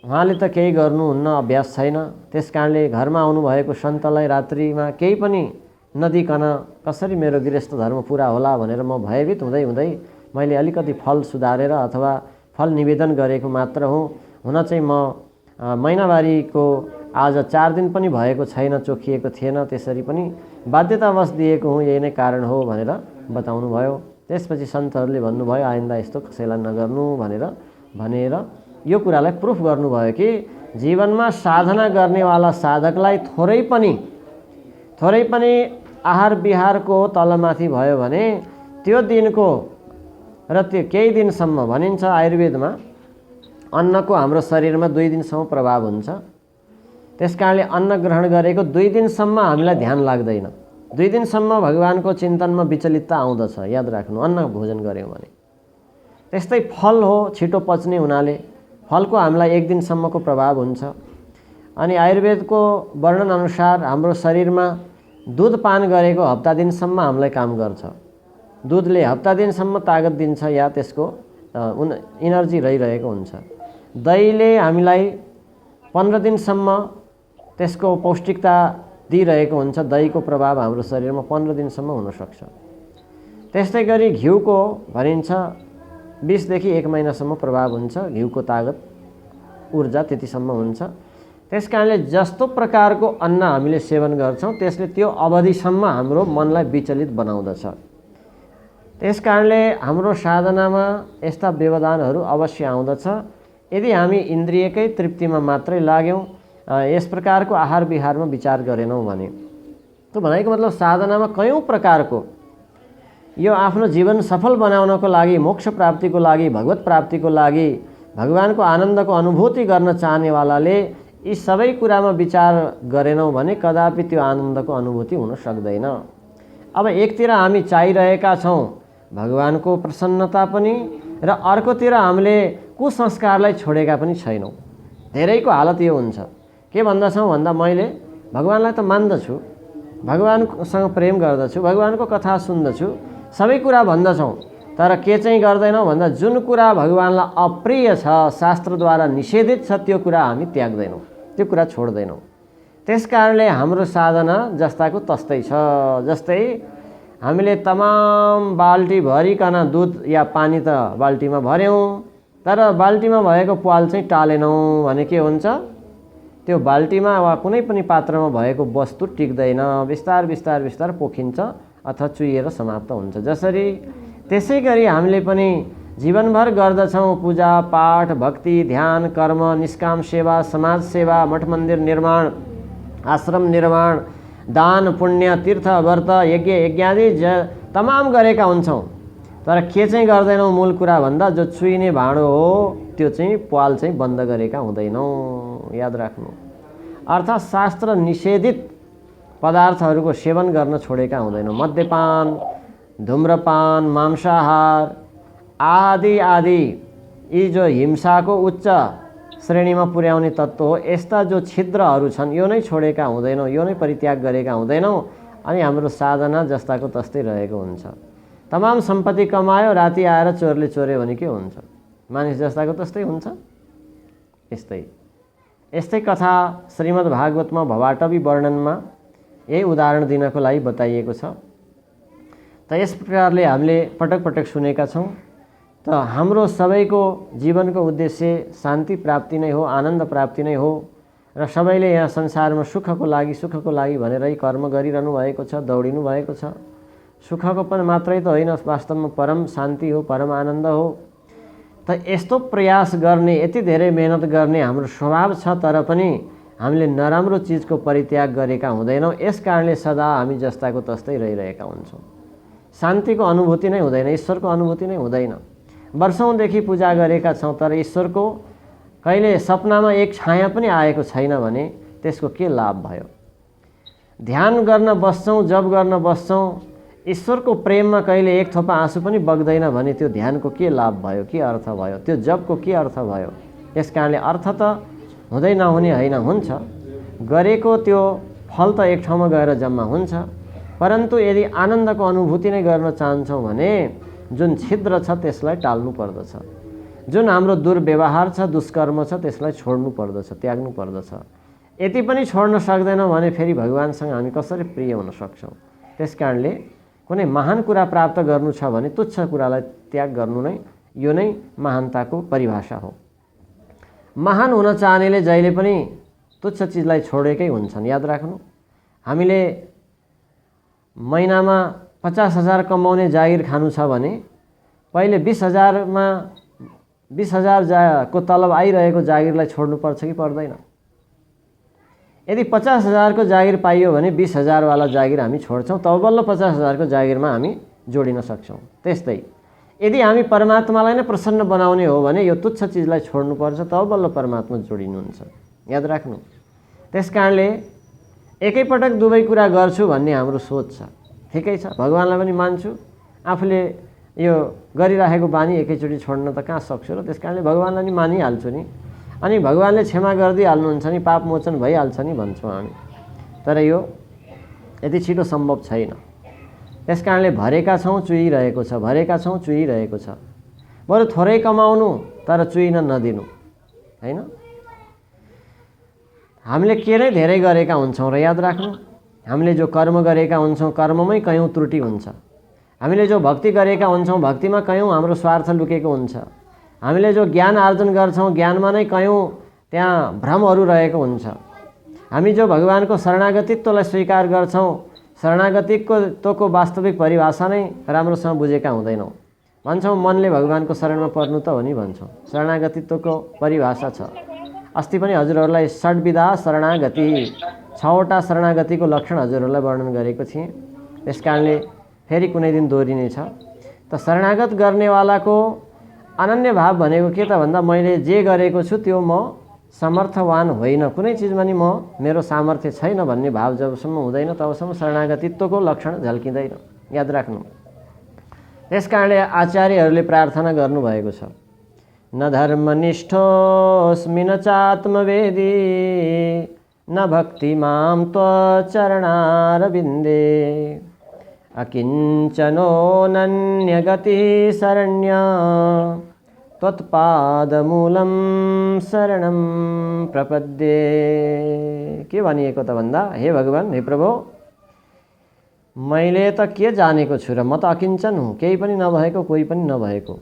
उहाँले त केही गर्नुहुन्न, अभ्यास छैन। त्यस कारणले घरमा आउनुभएको सन्तलाई रात्रिमा केही पनि नदिकन कसरी मेरो गृहस्थ धर्म पुरा होला भनेर म भयभीत हुँदै हुँदै मैले अलिकति फल सुधारेर अथवा फल निवेदन गरेको मात्र हुँ। हुन चाहिँ म महिनावारीको आज 4 दिन पनि भएको छैन, चोखिएको थिएन, त्यसरी पनि बाध्यतावश दिएको हुँ, यही नै कारण हो भनेर बताउनु भयो। त्यसपछि सन्तहरूले भन्नुभयो आइन्दा यस्तो कसैलाई नगर्नु भनेर यो कुरालाई प्रुफ गर्नुभयो कि जीवनमा साधना गर्नेवाला साधकलाई थोरै पनि आहार विहारको तलमाथि भयो भने त्यो दिनको र त्यो केही दिनसम्म भनिन्छ आयुर्वेदमा अन्नको हाम्रो शरीरमा 2 दिनसम्म प्रभाव हुन्छ। त्यसकारणले अन्न ग्रहण गरेको 2 दिनसम्म हामीलाई ध्यान लाग्दैन, 2 दिनसम्म भगवानको चिन्तनमा विचलितता आउँदछ। याद राख्नु, अन्न भोजन गऱ्यौँ भने। त्यस्तै फल हो, छिटो पच्ने हुनाले फलको हामीलाई 1 दिनसम्मको प्रभाव हुन्छ। अनि आयुर्वेदको वर्णन अनुसार हाम्रो शरीरमा दुध पान गरेको हप्ता दिनसम्म हामीलाई काम गर्छ। दुधले हप्ता दिनसम्म तागत दिन्छ या त्यसको इनर्जी रहिरहेको हुन्छ। दहीले हामीलाई 15 दिनसम्म त्यसको पौष्टिकता दिइरहेको हुन्छ। दहीको प्रभाव हाम्रो शरीरमा 15 दिनसम्म हुनसक्छ। त्यस्तै गरी घिउको भनिन्छ 20 देखि 1 महिनासम्म प्रभाव हुन्छ। घिउको तागत ऊर्जा त्यतिसम्म हुन्छ। त्यसकारणले जस्तो प्रकारको अन्न हामीले सेवन गर्छौँ त्यसले त्यो अवधिसम्म हाम्रो मनलाई विचलित बनाउँदछ। त्यसकारणले हाम्रो साधनामा यस्ता व्यवधानहरू अवश्य आउँदछ यदि हामी इन्द्रियकै तृप्तिमा मात्रै लाग्यौँ, यस प्रकारको आहार विहारमा विचार गरेनौँ भने। त्यो भनेको मतलब साधनामा कयौँ प्रकारको यो आफ्नो जीवन सफल बनाउनको लागि, मोक्ष प्राप्तिको लागि, भगवत प्राप्तिको लागि, भगवानको आनन्दको अनुभूति गर्न चाहनेवालाले यी सबै कुरामा विचार गरेनौँ भने कदापि त्यो आनन्दको अनुभूति हुन सक्दैन। अब एकतिर हामी चाहिरहेका छौँ भगवानको प्रसन्नता पनि र अर्कोतिर हामीले कुसंस्कारलाई छोडेका पनि छैनौँ। धेरैको हालत यो हुन्छ, के भन्दछौँ भन्दा मैले भगवानलाई त मान्दछु, भगवानसँग प्रेम गर्दछु, भगवानको कथा सुन्दछु, सबै कुरा भन्दछौँ, तर के चाहिँ गर्दैनौँ भन्दा जुन कुरा भगवानलाई अप्रिय छ, शास्त्रद्वारा निषेधित छ, त्यो कुरा हामी त्याग्दैनौँ, त्यो कुरा छोड्दैनौँ। त्यस कारणले हाम्रो साधना जस्ताको तस्तै छ। जस्तै हामीले तमाम बाल्टी भरिकन दुध या पानी त बाल्टीमा भर्यौँ, तर बाल्टीमा भएको प्वाल चाहिँ टालेनौँ भने के हुन्छ? त्यो बाल्टीमा वा कुनै पनि पात्रमा भएको वस्तु टिक्दैन, बिस्तार बिस्तार बिस्तार पोखिन्छ अथवा चुहिएर समाप्त हुन्छ। जसरी त्यसै गरी हामीले पनि जीवनभर गर्दछौँ पूजा पाठ, भक्ति, ध्यान, कर्म, निष्काम सेवा, समाज सेवा, मठ मन्दिर निर्माण, आश्रम निर्माण, दान पुण्य, तीर्थ व्रत, यज्ञ यज्ञादि तमाम गरेका हुन्छौँ, तर के चाहिँ गर्दैनौँ? मूल कुरा भन्दा जो चुइने भाँडो हो त्यो चाहिँ प्वाल चाहिँ बन्द गरेका हुँदैनौँ। याद राख्नु, अर्थात् शास्त्र निषेधित पदार्थहरूको सेवन गर्न छोडेका हुँदैनौँ। मद्यपान, धूम्रपान, मांसाहार आदि आदि यी जो हिंसाको उच्च श्रेणीमा पुर्याउने तत्त्व हो, यस्ता जो छिद्रहरू छन् यो नै छोडेका हुँदैनौँ, यो नै परित्याग गरेका हुँदैनौँ। अनि हाम्रो साधना जस्ताको तस्तै रहेको हुन्छ। तमाम सम्पत्ति कमायो, राति आएर चोरले चोर्यो भने के हुन्छ? मानिस जस्ताको तस्तै हुन्छ। यस्तै कथा श्रीमद् भागवतमा भवाटवी वर्णनमा यही उदाहरण दिनको लागि बताइएको छ। त यस प्रकारले हामीले पटक पटक सुनेका छौँ। त हाम्रो सबैको जीवनको उद्देश्य शान्ति प्राप्ति नै हो, आनन्द प्राप्ति नै हो र सबैले यहाँ संसारमा सुखको लागि भनेरै कर्म गरिरहनु भएको छ, दौडिनु भएको छ। सुखको पनि मात्रै त होइन, वास्तवमा परम शान्ति हो, परम आनन्द हो। त यस्तो प्रयास गर्ने, यति धेरै मेहनत गर्ने हाम्रो स्वभाव छ, तर पनि हामीले नराम्रो चिजको परित्याग गरेका हुँदैनौँ। यस कारणले सदा हामी जस्ताको तस्तै रहिरहेका हुन्छौँ। शान्तिको अनुभूति नै हुँदैन, ईश्वरको अनुभूति नै हुँदैन। वर्षौँदेखि पूजा गरेका छौँ तर ईश्वरको कहिले सपनामा एक छाया पनि आएको छैन भने त्यसको के लाभ भयो? ध्यान गर्न बस्छौँ, जप गर्न बस्छौँ, ईश्वरको प्रेममा कहिले एक थोपा आँसु पनि बग्दैन भने त्यो ध्यानको के लाभ भयो, के अर्थ भयो? त्यो जपको के अर्थ भयो? यस कारणले अर्थ त हुँदै नहुने होइन, हुन्छ। गरेको त्यो फल त एक ठाउँमा गएर जम्मा हुन्छ। परन्तु यदि आनन्दको अनुभूति नै गर्न चाहन्छौँ भने जुन छिद्र छ त्यसलाई टाल्नु पर्दछ। जुन हाम्रो दुर्व्यवहार छ, दुष्कर्म छ, त्यसलाई छोड्नु पर्दछ, त्याग्नु पर्दछ। यति पनि छोड्न सक्दैनौँ भने फेरि भगवानसँग हामी कसरी प्रिय हुन सक्छौँ? त्यसकारणले कुनै महान कुरा प्राप्त गर्नु छ भने तुच्छ कुरालाई त्याग गर्नु नै, यो नै महानताको परिभाषा हो। महान हुन चाहनेले जहिले पनि तुच्छ चिजलाई छोडेकै हुन्छन्, याद राख्नु। हामीले महिनामा 50,000 कमाउने जागिर खानु छ भने पहिले 20,000 को तलब आइरहेको जागिरलाई छोड्नुपर्छ कि पर्दैन? यदि 50,000 को जागिर पाइयो भने 20,000 वाला जागिर हामी छोड्छौँ, तब बल्ल 50,000 को जागिरमा हामी जोडिन सक्छौँ। त्यस्तै यदि हामी परमात्मालाई नै प्रसन्न बनाउने हो भने यो तुच्छ चिजलाई छोड्नुपर्छ, तब बल्ल परमात्मा जोडिनुहुन्छ, याद राख्नु। त्यसकारणले एकैपटक दुवै कुरा गर्छु भन्ने हाम्रो सोच छ, ठिकै छ, भगवानलाई पनि मान्छु, आफूले यो गरिराखेको बानी एकैचोटि छोड्न त कहाँ सक्छु र, त्यसकारणले भगवानलाई नि मानिहाल्छु नि, अनि भगवानले क्षमा गरिदिइहाल्नुहुन्छ नि, पाप मोचन भइहाल्छ नि भन्छौँ हामी। तर यो यति छिटो सम्भव छैन। त्यसकारणले भरेका छौँ चुहिरहेको छ, भरेका छौँ चुहिरहेको छ। बरु थोरै कमाउनु तर चुहिन नदिनु, हैन? हामीले के नै धेरै गरेका हुन्छौँ र, याद राख्नु। हामीले जो कर्म गरेका हुन्छौँ, कर्ममै कयौँ त्रुटि हुन्छ। हामीले जो भक्ति गरेका हुन्छौँ, भक्तिमा कयौँ हाम्रो स्वार्थ लुकेको हुन्छ। हामीले जो ज्ञान आर्जन गर्छौँ, ज्ञानमा नै कयौँ त्यहाँ भ्रमहरू रहेको हुन्छ। हामी जो भगवानको शरणागतित्वलाई स्वीकार गर्छौँ, शरणागतित्वको वास्तविक परिभाषा नै राम्रोसँग बुझेका हुँदैनौँ। भन्छौँ मनले भगवानको शरणमा पर्नु त हो नि भन्छौँ, शरणागतित्वको परिभाषा छ। अस्ति पनि हजुरहरूलाई षड्विधा शरणागति, 6वटा शरणागतिको लक्षण हजुरहरूलाई वर्णन गरेको थिएँ। त्यसकारणले फेरि कुनै दिन दोहोरिनेछ। त शरणागत गर्नेवालाको अनन्य भाव भनेको के त भन्दा, मैले जे गरेको छु त्यो म समर्थवान होइन, कुनै चिजमा नि मेरो सामर्थ्य छैन भन्ने भाव जबसम्म हुँदैन तबसम्म शरणागतित्वको लक्षण झल्किँदैन, याद राख्नु। त्यसकारणले आचार्यहरूले प्रार्थना गर्नुभएको छ, न धर्मनिष्ठोऽस्मि न चात्मवेदी न भक्ति मां त्वचरणारविन्दे अकिञ्चनोऽनन्यगतिः शरण्या त्वत्पादमूलं शरणं प्रपद्ये। के भनिएको त भन्दा, हे भगवान, हे प्रभु, मैले त के जानेको छु र, म त अकिञ्चन हुँ, केही पनि नभएको, कोही पनि नभएको।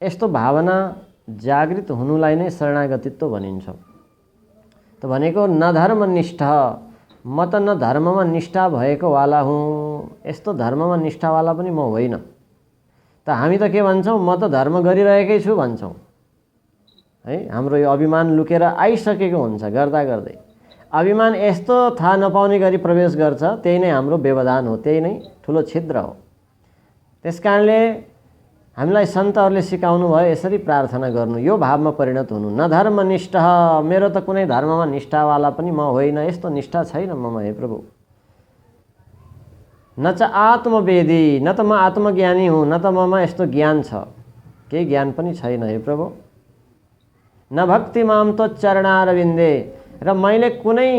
यस्तो भावना जागृत हुनुलाई नै शरणागतित्व भनिन्छ। त भनेको न धर्मनिष्ठ, म त न धर्ममा निष्ठा भएको वाला हुँ, यस्तो धर्ममा निष्ठावाला पनि म होइन। त हामी त के भन्छौँ, म त धर्म गरिरहेकै छु भन्छौँ, है। हाम्रो यो अभिमान लुकेर आइसकेको हुन्छ गर्दा गर्दै। अभिमान यस्तो थाहा नपाउने गरी प्रवेश गर्छ, त्यही नै हाम्रो व्यवधान हो, त्यही नै ठुलो छिद्र हो। त्यसकारणले हामीलाई सन्तहरूले सिकाउनु भयो यसरी प्रार्थना गर्नु, यो भावमा परिणत हुनु। न धर्मनिष्ठ, मेरो त कुनै धर्ममा निष्ठावाला पनि म होइन, यस्तो निष्ठा छैन ममा, हे प्रभु। न च आत्मवेदी, न त म आत्मज्ञानी हुँ, न त ममा यस्तो ज्ञान छ, केही ज्ञान पनि छैन, हे प्रभु। न भक्ति मां त्वचरणारविन्दे, र मैले कुनै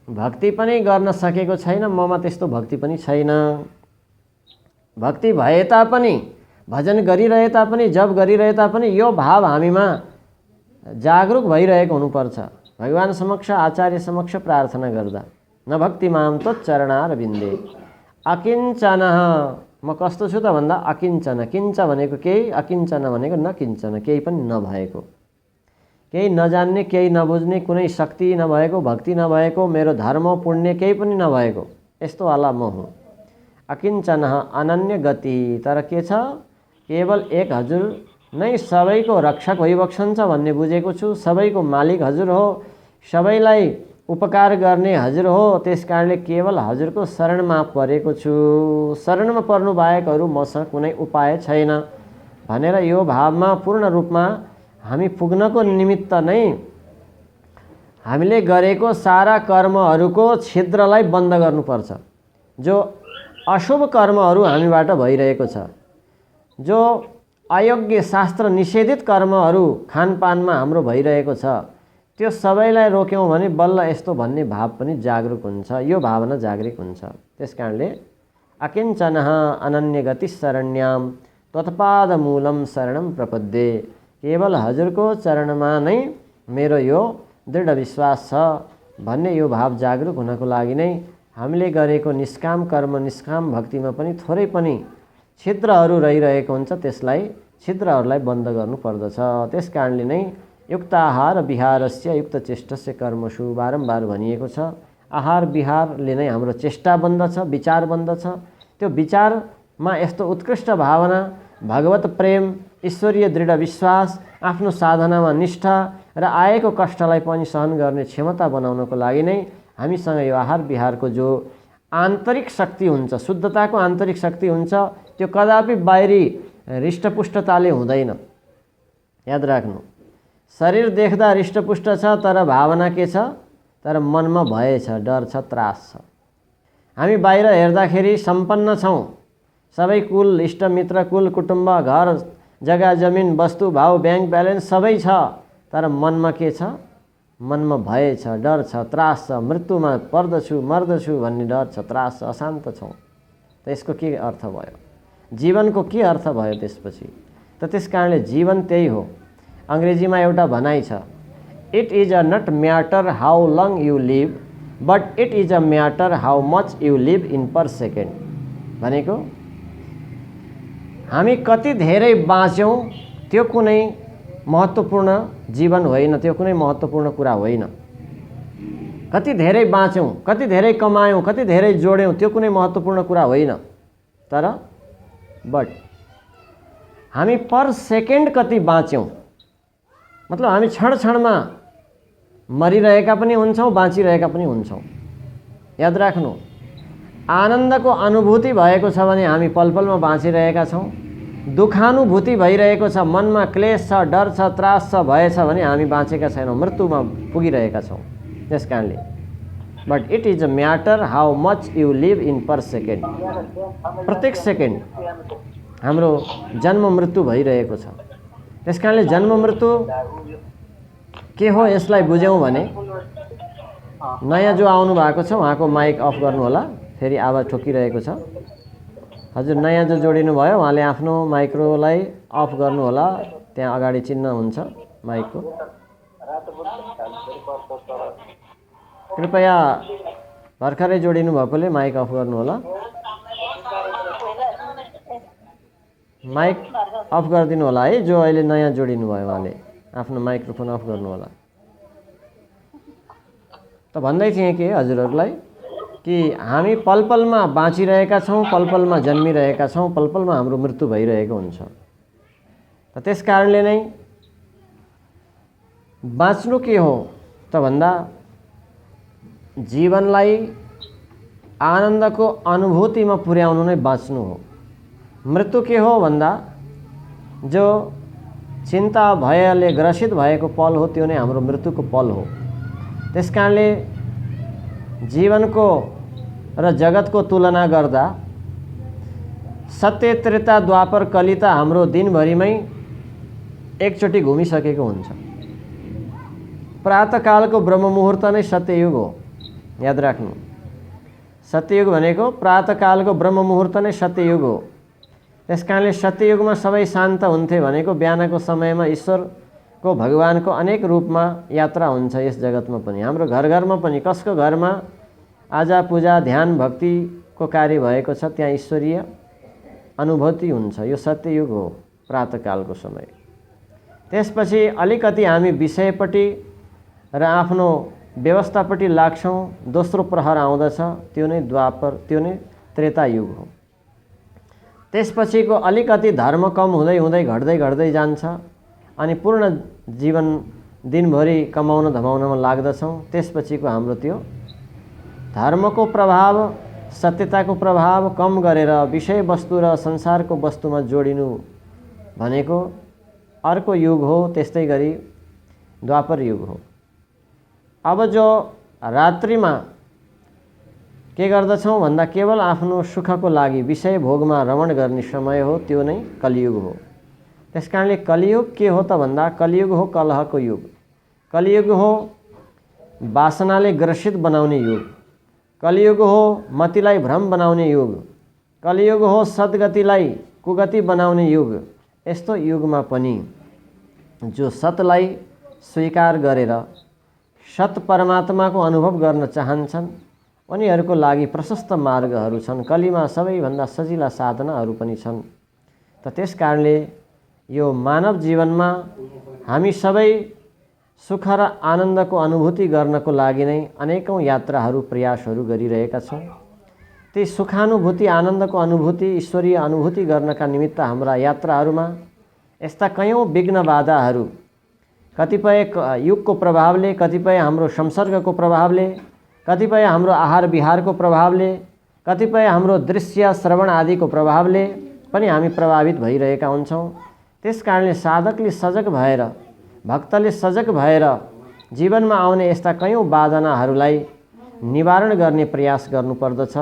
भक्ति पनि गर्न सकेको छैन, ममा त्यस्तो भक्ति पनि छैन। भक्ति भए तापनि, भजन गरिरहे तापनि, जप गरिरहे तापनि यो भाव हामीमा जागरुक भइरहेको हुनुपर्छ भगवान समक्ष, आचार्य समक्ष प्रार्थना गर्दा। न भक्ति मां त्वचरणारविन्दे अकिञ्चन, म कस्तो छु त भन्दा अकिञ्चन। किञ्च भनेको केही, अकिञ्चन भनेको नकिञ्चन, केही पनि नभएको, केही नजान्ने, केही नबुझ्ने, कुनै शक्ति नभएको, भक्ति नभएको, मेरो धर्म पुण्य केही पनि नभएको, यस्तो वाला म हुँ। अकिञ्चन अनन्य गति, तर के छ, केवल एक हजुर नै सबैको रक्षक भइबक्सन्छ भन्ने बुझेको छु। सबैको मालिक हजुर हो, सबैलाई उपकार गर्ने हजुर हो, त्यसकारणले केवल हजुरको शरणमा परेको छु। शरणमा पर्नु बाहेक अरू मसँग कुनै उपाय छैन भनेर यो भावमा पूर्ण रूपमा हामी पुग्नको निमित्त नै हामीले गरेको सारा कर्महरूको छिद्रलाई बन्द गर्नुपर्छ। जो अशुभ कर्महरू हामीबाट भइरहेको छ, जो अयोग्य शास्त्र निषेधित कर्महरू खानपानमा हाम्रो भइरहेको छ, त्यो सबैलाई रोक्यौँ भने बल्ल यस्तो भन्ने भाव पनि जागरुक हुन्छ, यो भावना जागृत हुन्छ। त्यसकारणले अकिञ्चन अनन्य गति शरण्याम त्वत्पादमूलं शरणं प्रपद्ये, केवल हजुरको चरणमा नै मेरो यो दृढ विश्वास छ भन्ने यो भाव जागरुक हुनको लागि नै हामीले गरेको निष्काम कर्म निष्काम भक्तिमा पनि थोरै पनि छिद्रहरू रहिरहेको हुन्छ। त्यसलाई छिद्रहरूलाई बन्द गर्नुपर्दछ। त्यस कारणले नै युक्त आहार विहारस्य युक्त चेष्टस्य कर्मसु बारम्बार भनिएको छ। आहार विहारले नै हाम्रो चेष्टा बन्दछ, विचार बन्दछ। त्यो विचारमा यस्तो उत्कृष्ट भावना, भगवत प्रेम, ईश्वरीय दृढ विश्वास, आफ्नो साधनामा निष्ठा र आएको कष्टलाई पनि सहन गर्ने क्षमता बनाउनको लागि नै हामीसँग यो आहार विहारको जो आन्तरिक शक्ति हुन्छ, शुद्धताको आन्तरिक शक्ति हुन्छ, त्यो कदापि बाहिरी हृष्टपुष्टताले हुँदैन। याद राख्नु, शरीर देख्दा हृष्टपुष्ट छ तर भावना के छ? तर मनमा भय छ, डर छ, त्रास छ। हामी बाहिर हेर्दाखेरि सम्पन्न छौँ, सबै कुल इष्टमित्र कुल कुटुम्ब घर जग्गा जमिन वस्तु भाउ ब्याङ्क ब्यालेन्स सबै छ, तर मनमा के छ? मनमा भय छ, डर छ, त्रास छ, मृत्युमा पर्दछु मर्दछु भन्ने डर छ, त्रास छ, अशान्त छौँ। त यसको के अर्थ भयो? जीवनको के अर्थ भयो त्यसपछि? त त्यस कारणले जीवन त्यही हो। अङ्ग्रेजीमा एउटा भनाइ छ, it is a not matter how long you live but it is a matter how much you live in per second. भनेको हामी कति धेरै बाँच्यौँ त्यो कुनै महत्त्वपूर्ण जीवन होइन, त्यो कुनै महत्त्वपूर्ण कुरा होइन। कति धेरै बाँच्यौँ, कति धेरै कमायौँ, कति धेरै जोड्यौँ त्यो कुनै महत्त्वपूर्ण कुरा होइन। तर बट हामी पर सेकेन्ड कति बाँच्यौँ, मतलब हामी क्षण क्षणमा मरिरहेका पनि हुन्छौँ, बाँचिरहेका पनि हुन्छौँ। याद राख्नु, आनन्दको अनुभूति भएको छ भने हामी पल पलमा बाँचिरहेका छौँ। दुखानुभूति भइरहेको छ, मनमा क्लेश छ, डर छ, त्रास छ, भय छ भने हामी बाँचेका छैनौँ, मृत्युमा पुगिरहेका छौँ। त्यस कारणले but it is a matter how much you live in per second. प्रत्येक सेकेन्ड हाम्रो जन्म मृत्यु भइरहेको छ। त्यस कारणले जन्म मृत्यु के हो यसलाई बुझ्यौँ भने, नयाँ जो आउनु भएको छ उहाँको माइक अफ गर्नु होला, फेरि आवाज ठोकिरहेको छ। हजुर नयाँ जो जोडिनु भयो उहाँले आफ्नो माइक्रोलाई अफ गर्नु होला, त्यहाँ अगाडि चिन्ह हुन्छ माइकको। कृपया भर्खरै जोडिनु भएकोले माइक अफ गर्नु होला। माइक अफ गरिदिनु होला है, जो अहिले नयाँ जोडिनु भयो उहाँले आफ्नो माइक्रोफोन अफ गर्नु होला। त भन्दै थिएँ कि हजुरहरूलाई कि हामी पल पलमा बाँचिरहेका छौँ, पल पलमा जन्मिरहेका छौँ, पल पलमा हाम्रो मृत्यु भइरहेको हुन्छ। त त्यस कारणले नै बाँच्नु के हो त भन्दा जीवनलाई आनन्दको अनुभूतिमा पुर्याउनु नै बाँच्नु हो। मृत्यु के हो भन्दा जो चिन्ता भयले ग्रसित भएको पल हो, त्यो नै हाम्रो मृत्युको पल हो। त्यस कारणले जीवनको र जगतको तुलना गर्दा सत्य त्रेता द्वापर कलिता हाम्रो दिनभरिमै एकचोटि घुमिसकेको हुन्छ। प्रातःकालको ब्रह्म मुहुर्त नै सत्ययुग हो। याद राख्नु, सत्ययुग भनेको प्रातःकालको ब्रह्म मुहुर्त नै सत्ययुग हो। त्यस कारणले सत्ययुगमा सबै शान्त हुन्थे भनेको बिहानको समयमा ईश्वरको भगवानको अनेक रूपमा यात्रा हुन्छ यस जगतमा पनि, हाम्रो घर घरमा पनि। कसको घरमा आजा पूजा ध्यान भक्तिको कार्य भएको छ त्यहाँ ईश्वरीय अनुभूति हुन्छ। यो सत्ययुग हो, प्रातःकालको समय। त्यसपछि अलिकति हामी विषयपट्टि र आफ्नो व्यवस्थापट्टि लाग्छौँ, दोस्रो प्रहर आउँदछ, त्यो नै द्वापर, त्यो नै त्रेता युग हो। त्यसपछिको अलिकति धर्म कम हुँदै हुँदै घट्दै घट्दै जान्छ अनि पूर्ण जीवन दिनभरि कमाउन धमाउनमा लाग्दछौँ। त्यसपछिको हाम्रो त्यो धर्मको प्रभाव, सत्यताको प्रभाव कम गरेर विषयवस्तु र संसारको वस्तुमा जोडिनु भनेको अर्को युग हो। त्यस्तै गरी द्वापर युग हो। अब जो रात्रिमा के गर्दछौँ भन्दा केवल आफ्नो सुखको लागि विषय भोगमा रमण गर्ने समय हो, त्यो नै कलियुग हो। त्यस कारणले कलियुग के हो त भन्दा कलियुग हो कलहको युग, कलियुग हो वासनाले ग्रसित बनाउने युग, कलियुग हो मतिलाई भ्रम बनाउने युग, कलियुग हो सद्गतिलाई कुगति बनाउने युग। यस्तो युगमा पनि जो सतलाई स्वीकार गरेर सत परमात्माको अनुभव गर्न चाहन्छन् उनीहरूको लागि प्रशस्त मार्गहरू छन्। कलीमा सबैभन्दा सजिला साधनाहरू पनि छन्। त त्यस कारणले यो मानव जीवनमा हामी सबै सुख र आनन्दको अनुभूति गर्नको लागि नै अनेकौं यात्राहरू प्रयासहरू गरिरहेका छौँ। ती सुखानुभूति आनन्दको अनुभूति ईश्वरीय अनुभूति गर्नका निमित्त हाम्रा यात्राहरूमा यस्ता कयौं विघ्न बाधाहरू कतिपय युगको प्रभावले, कतिपय हाम्रो संसर्गको प्रभावले, कतिपय हाम्रो आहार विहारको प्रभावले, कतिपय हाम्रो दृश्य श्रवण आदिको प्रभावले पनि हामी प्रभावित भइरहेका हुन्छौँ। त्यस कारणले साधकले सजग भएर, भक्तले सजग भएर जीवनमा आउने यस्ता कयौं बाधनाहरूलाई निवारण गर्ने प्रयास गर्नुपर्दछ।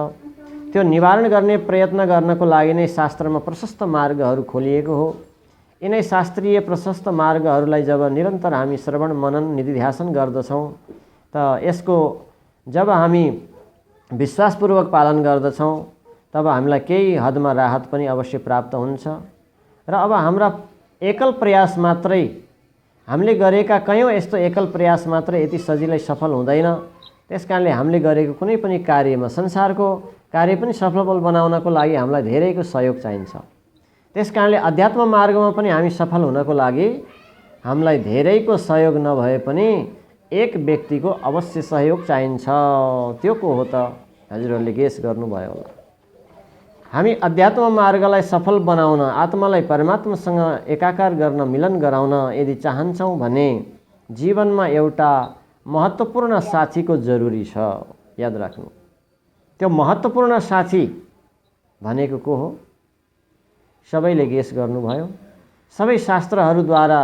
त्यो निवारण गर्ने प्रयत्न गर्नको लागि नै शास्त्रमा प्रशस्त मार्गहरू खोलिएको हो। यिनै शास्त्रीय प्रशस्त मार्गहरूलाई जब निरन्तर हामी श्रवण मनन निधिध्यासन गर्दछौँ त यसको जब हामी विश्वासपूर्वक पालन गर्दछौँ तब हामीलाई केही हदमा राहत पनि अवश्य प्राप्त हुन्छ। र अब हाम्रा एकल प्रयास मात्रै, हामीले गरेका कयौं यस्तो एकल प्रयास मात्रै यति सजिलै सफल हुँदैन। त्यसकारणले हामीले गरेको कुनै पनि कार्यमा, संसारको कार्य पनि सफल बनाउनको लागि हामीलाई धेरैको सहयोग चाहिन्छ। त्यसकारणले अध्यात्म मार्गमा पनि हामी सफल हुनको लागि हामीलाई धेरैको सहयोग नभए पनि एक व्यक्तिको अवश्य सहयोग चाहिन्छ। त्यो को हो त? हजुरहरूले गेस गर्नुभयो होला। हामी अध्यात्म मार्गलाई सफल बनाउन, आत्मालाई परमात्मासँग एकाकार गर्न, मिलन गराउन यदि चाहन्छौँ भने जीवनमा एउटा महत्त्वपूर्ण साथीको जरुरी छ। याद राख्नु। त्यो महत्त्वपूर्ण साथी भनेको को हो? सबैले गेस गर्नुभयो। सबै शास्त्रहरूद्वारा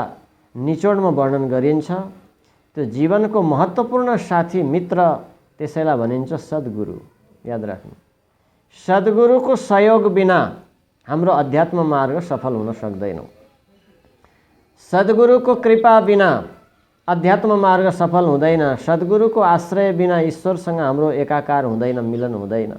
निचोडमा वर्णन गरिन्छ। त्यो जीवनको महत्त्वपूर्ण साथी, मित्र, त्यसैलाई भनिन्छ सद्गुरु। याद राख्नु। सद्गुरुको सहयोग बिना हाम्रो अध्यात्म मार्ग सफल हुन सक्दैन। सद्गुरुको कृपा बिना अध्यात्म मार्ग सफल हुँदैन। सद्गुरुको आश्रय बिना ईश्वरसँग हाम्रो एकाकार हुँदैन, मिलन हुँदैन।